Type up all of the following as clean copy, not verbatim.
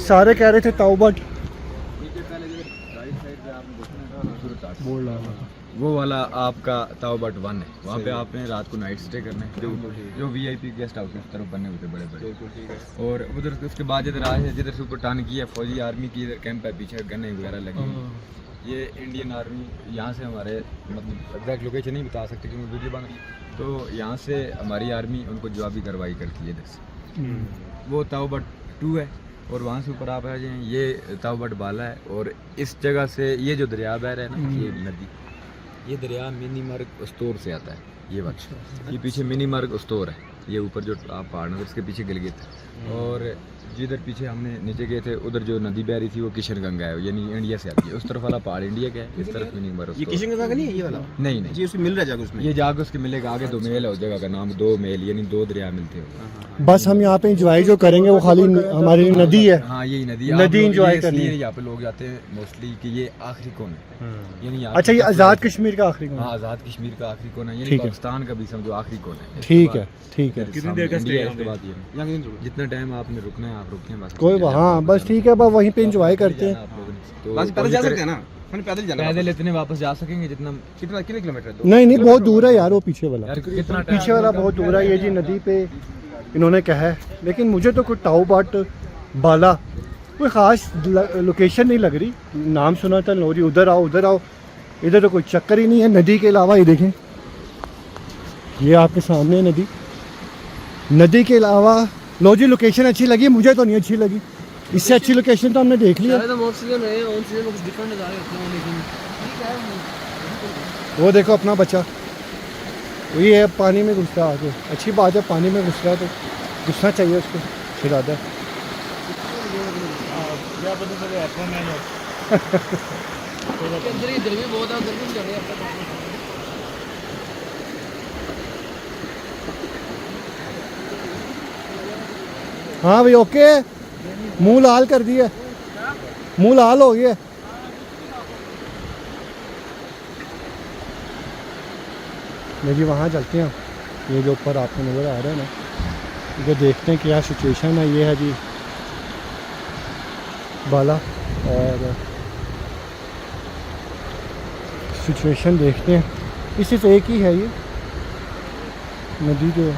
सारे कह रहे थे ताऊबट बोल रहा था वो वाला आपका ताऊबट 1 है, वहाँ पे आपने रात को नाइट स्टे करना है, जो वीआईपी गेस्ट हाउस उस तरफ बने हुए बड़े बड़े। और उधर उसके बाद जिधर आए हैं, जिधर से ऊपर टर्न किया फौजी आर्मी की इधर कैंप है, पीछे गन्ने वगैरह लगी हुई। ये इंडियन आर्मी यहाँ से हमारे मतलब एग्जैक्ट लोकेशन नहीं बता सकते क्योंकि वीडियो बन रही, तो यहाँ से हमारी आर्मी उनको जवाबी कार्रवाई करती है इधर से। वो ताऊबट 2 है और वहाँ से ऊपर आप आ जाएँ, ये ताऊबट बाला है। और इस जगह से ये जो दरिया बह रहा है ना, ये नदी, ये दरिया मिनीमर्ग उस्तोर से आता है। ये बात ये पीछे मिनीमर्ग उस्तोर है, ये ऊपर जो आप पहाड़ नजर उसके पीछे गिलगित है। और जिधर पीछे हमने नीचे गए थे उधर जो नदी बह रही थी वो किशनगंगा है, यानी इंडिया से आती है। उस तरफ वाला पहाड़ इंडिया का है, इस तरफ मिनीमर्ग। ये किशनगंगा का नहीं है ये वाला? नहीं नहीं, जी उसमें मिल रहा है जाकर उसमें, ये जाकर उसके मिलेगा आगे। 2 मेल है उस जगह का नाम, 2 मेल यानी 2 दरिया मिलते हो। बस हम यहाँ पे इंजॉय जो करेंगे वो खाली हमारी नदी है। हाँ यही नदी इंजॉय करनी है। यहाँ पे लोग जाते हैं मोस्टली कि ये आखिरी कौन है, यानी अच्छा ये आज़ाद कश्मीर का आखिरी कौन है? हाँ आज़ाद कश्मीर का आखिरी कौन है, यानी पाकिस्तान का भी समझो आखिरी कौन है। ठीक है ठीक है। कितनी देर का स्टे है इसके बाद? ये जितना टाइम आपने रुकना है आप रुकते हैं बस। कोई हाँ बस ठीक है, बस वहीं पे इंजॉय करते हैं। तो बस पैदल जा सकते हैं ना? मैंने पैदल जाना, पैदल इतने वापस जा सकेंगे जितना, कितना कितने किलोमीटर है? नहीं नहीं बहुत दूर है यार, वो पीछे वाला यार कितना पीछे वाला बहुत दूर है। ये जी नदी पे इन्होंने कहा है, लेकिन मुझे तो कोई ताऊबट बाला कोई ख़ास लोकेशन नहीं लग रही। नाम सुना था लो जी उधर आओ उधर आओ, इधर तो कोई चक्कर ही नहीं है नदी के अलावा। ये देखें, ये आपके सामने है नदी, नदी के अलावा लो जी लोकेशन अच्छी लगी, मुझे तो नहीं अच्छी लगी। इससे अच्छी लोकेशन तो हमने देख लिया। वो देखो अपना बच्चा वही है पानी में घुसता आगे। अच्छी बात है, पानी में घुस रहा है तो घुसना चाहिए उसको, फिरादा हाँ भाई ओके। मुंह लाल कर दिया, मुंह लाल हो गया। नहीं जी वहाँ चलते हैं, ये जो ऊपर आपको नज़र आ रहा है ना, इधर देखते हैं क्या सिचुएशन है। ये है जी बाला, और सिचुएशन देखते हैं। इस सिर्फ एक ही है ये नदी जो है।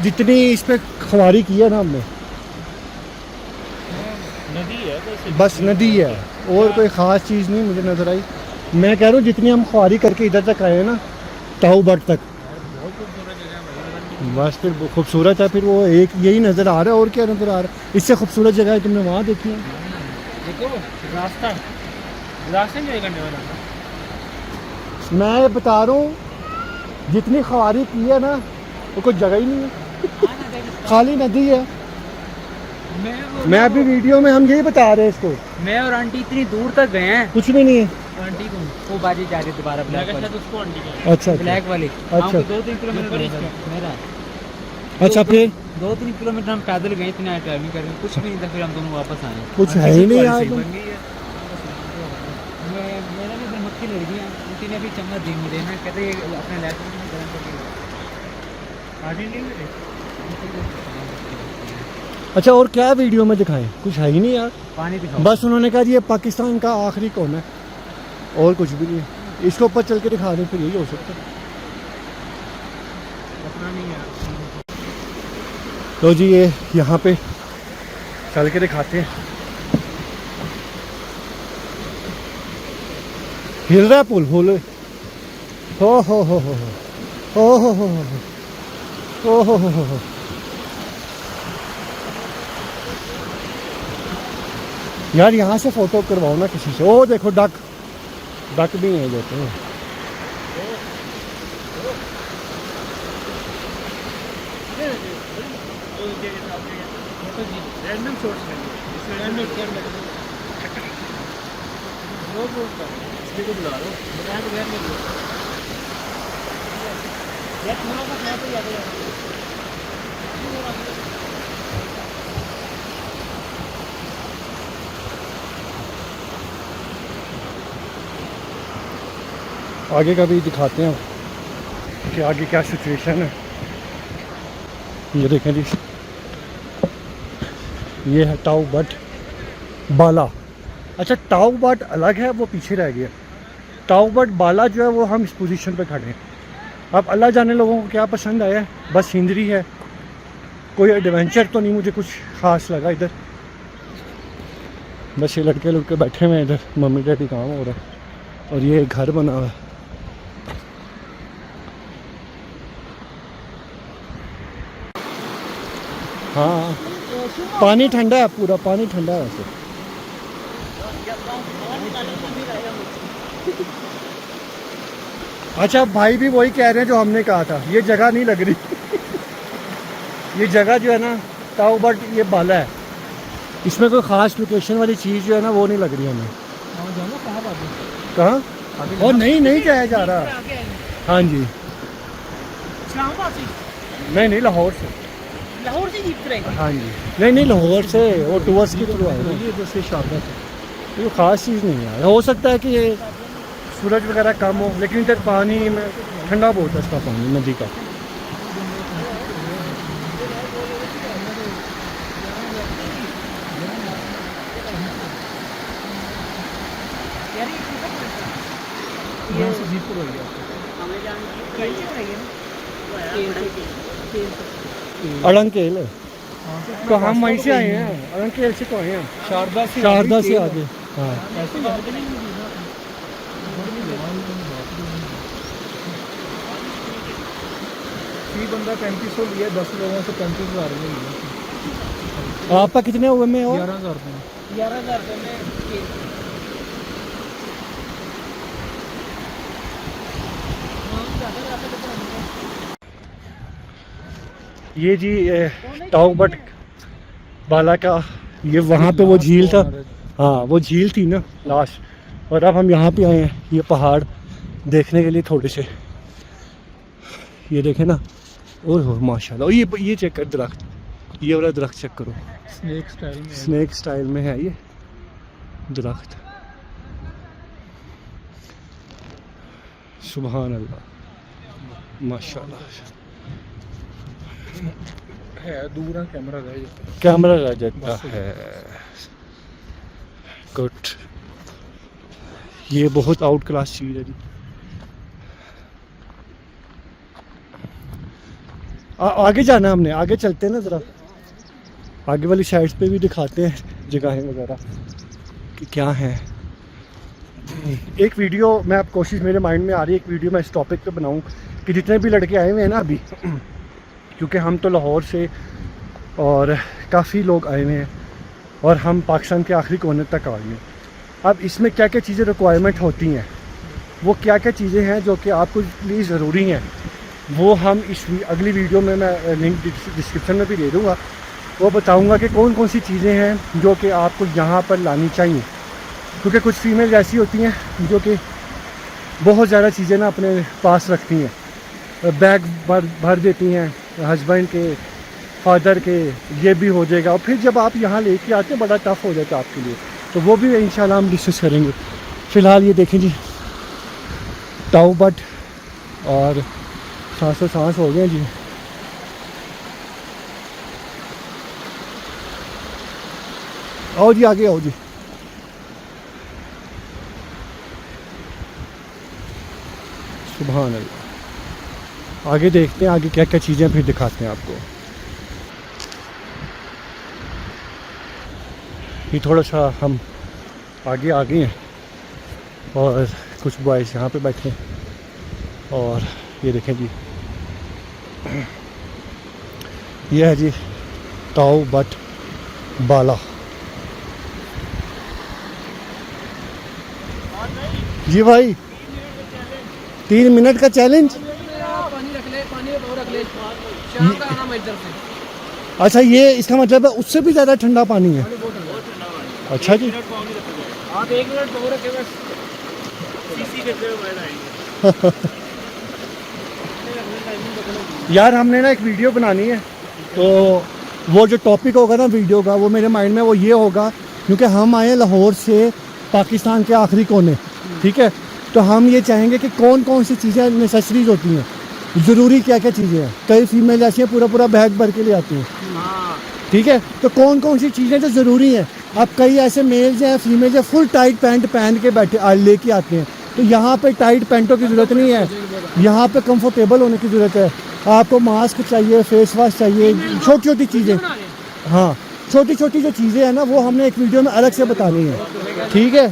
जितनी इस पे खवारी की है ना हमने, नदी है बस नदी है और कोई ख़ास चीज़ नहीं मुझे नज़र आई। मैं कह रहा हूँ जितनी हम ख्वारी करके इधर तक आए हैं ना ताऊबट तक, बस फिर वो खूबसूरत है। फिर वो एक यही नज़र आ रहा है और क्या नज़र आ रहा है? इससे खूबसूरत जगह है तुमने वहाँ देखी है? देखो रास्ता नहीं करने वाला। मैं बता रहा हूँ जितनी ख्वारी की है ना वो कोई जगह ही नहीं है, खाली नदी है। मैं अभी वीडियो में हम यही बता रहे हैं इसको। मैं और आंटी इतनी दूर तक गए हैं, कुछ भी नहीं है। आंटी को वो बाजी जा रही दोबारा ब्लैक वाली, उसको आंटी को अच्छा ब्लैक वाली। अच्छा 2-3 किलोमीटर मेरा, अच्छा फिर 2-3 किलोमीटर हम पैदल गए, इतना ट्रैवलिंग करके कुछ भी नहीं था। फिर हम दोनों वापस आए, कुछ है ही नहीं यार। मेरा भी मक्खी लड़की है, उसी ने भी चम्मच दी मुझे ना, कहते अपने लैपटॉप में गर्म करके। अच्छा और क्या वीडियो में दिखाएं? कुछ है ही नहीं यार, पानी दिखाओ। बस उन्होंने कहा ये पाकिस्तान का आखिरी कौन है और कुछ भी नहीं है। इसके ऊपर चल के दिखा दें फिर यही हो सकता है। तो जी ये यहाँ पे चल के दिखाते हैं। हिल रहा है पुल फूल। हो हो हो हो हो हो हो हो हो हो हो। यार यहाँ से फोटो करवाओ ना किसी से। ओ देखो डक, डक भी है देखो। रैंडम शॉट्स हैं इसमें, रैंडम इसलिए को बुला रहा हूँ, बताया तो गैर में यार तुम्हारा का क्या तो याद है। आगे का भी दिखाते हैं कि आगे क्या सिचुएशन है। ये देखें जी, ये है टाउ बट बाला। अच्छा, टाउ बट अलग है, वो पीछे रह गया। टाउ बट बाला जो है वो हम इस पोजीशन पे खड़े हैं। अब अल्लाह जाने लोगों को क्या पसंद आया है, बस सीनरी है, कोई एडवेंचर तो नहीं मुझे कुछ ख़ास लगा इधर। बस ये लड़के लड़के बैठे हुए हैं इधर, मम्मी डैडी काम हो रहा है और ये घर बना हुआ है। हाँ, पानी ठंडा है, पूरा पानी ठंडा है वैसे। अच्छा, भाई भी वही कह रहे हैं जो हमने कहा था, ये जगह नहीं लग रही। ये जगह जो है ना टाउ बट ये बाला है, इसमें कोई ख़ास लोकेशन वाली चीज़ जो है ना वो नहीं लग रही हमें। कहाँ? और नहीं जाया जा रहा। हाँ जी, इस्लामाबाद से नहीं लाहौर से। लाहौर से जीप करेंगे। हाँ जी, नहीं लाहौर से, वो टूवर्स की थ्रू आए ना, ये बस ये शारदा से। ये ख़ास चीज़ नहीं है, हो सकता है कि ये सूरज वगैरह कम हो, लेकिन इधर पानी में ठंडा बहुत है इसका पानी नदी का। अड़ंकेल तो हम वहीं से आए हैं, अड़ंकेल से तो आए हैं, शारदा से आगे। हाँ, बंदा 3500 लिया, 10 लोगों से 35,000 में लिया। आपका कितने हुए में हो? 11,000 में 11,000 में। ये जी टाउ बट बाला का, ये वहाँ पे वो झील था। हाँ, वो झील थी ना लास्ट, और अब हम यहाँ पे आए हैं ये पहाड़ देखने के लिए थोड़े से। ये देखें ना, ओह हो माशाल्लाह। और ये चेक कर दरख्त, ये वाला दरख्त चेक करो, स्नेक स्टाइल में है ये दरख्त। सुभान अल्लाह, माशाल्लाह। है दूर है, कैमरा रह जाता है। गुड, ये बहुत आउट क्लास चीज़ है जी। आगे जाना है हमने, आगे चलते हैं ना ज़रा, आगे वाली साइड्स पे भी दिखाते हैं जगहें वगैरह कि क्या है। एक वीडियो मैं अब कोशिश मेरे माइंड में आ रही है, एक वीडियो मैं इस टॉपिक पे बनाऊं कि जितने भी लड़के आए हुए हैं ना अभी, क्योंकि हम तो लाहौर से और काफ़ी लोग आए हुए हैं और हम पाकिस्तान के आखिरी कोने तक आ गए हैं। अब इसमें क्या क्या चीज़ें रिक्वायरमेंट होती हैं, वो क्या क्या चीज़ें हैं जो कि आपको लिए ज़रूरी हैं, वो हम इस अगली वीडियो में मैं लिंक डिस्क्रिप्शन में भी दे दूँगा। वो बताऊँगा कि कौन कौन सी चीज़ें हैं जो कि आपको यहाँ पर लानी चाहिए, क्योंकि कुछ फीमेल ऐसी होती हैं जो कि बहुत ज़्यादा चीज़ें ना अपने पास रखती हैं, बैग भर देती हैं हस्बैंड के, फादर के, ये भी हो जाएगा, और फिर जब आप यहाँ लेके आते हैं बड़ा टफ़ हो जाता है आपके लिए। तो वो भी इंशाल्लाह हम डिस्कस करेंगे। फ़िलहाल ये देखें जी टाउ बट, और सांस हो गए जी। आओ जी, आगे आओ जी। सुभान अल्लाह, आगे देखते हैं आगे क्या क्या चीज़ें, फिर दिखाते हैं आपको। ये थोड़ा सा हम आगे आ गए हैं और कुछ बॉयज़ यहाँ पे बैठे हैं, और ये देखें जी, ये है जी टाउ बट बाला। जी भाई, 3 मिनट का चैलेंज। पानी रख ले, पानी में रख ले, शाम का आना मैं इधर से। अच्छा, ये इसका मतलब है उससे भी ज़्यादा ठंडा पानी है। अच्छा जी, आप 1 मिनट तो रखे बस, सीसी करते हुए बैठ आएंगे। यार हमने ना एक वीडियो बनानी है, तो वो जो टॉपिक होगा ना वीडियो का, वो मेरे माइंड में वो ये होगा, क्योंकि हम आए लाहौर से पाकिस्तान के आखिरी कोने, ठीक है, तो हम ये चाहेंगे कि कौन कौन सी चीज़ें नेसेसरीज होती हैं, ज़रूरी क्या क्या चीज़ें हैं। कई फीमेल ऐसी हैं पूरा पूरा बैग भर के ले आती हैं, ठीक है, तो कौन कौन सी चीज़ें जो ज़रूरी हैं। अब कई ऐसे मेल्स हैं फीमेल्स हैं फुल टाइट पैंट पहन के बैठे लेके आते हैं, तो यहाँ पे टाइट पैंटों की ज़रूरत नहीं है, यहाँ पे कंफर्टेबल होने की ज़रूरत है। आपको मास्क चाहिए, फेस वॉश चाहिए, छोटी छोटी चीज़ें, हाँ छोटी छोटी जो चीज़ें हैं ना वो हमने एक वीडियो में अलग से बतानी है, ठीक है।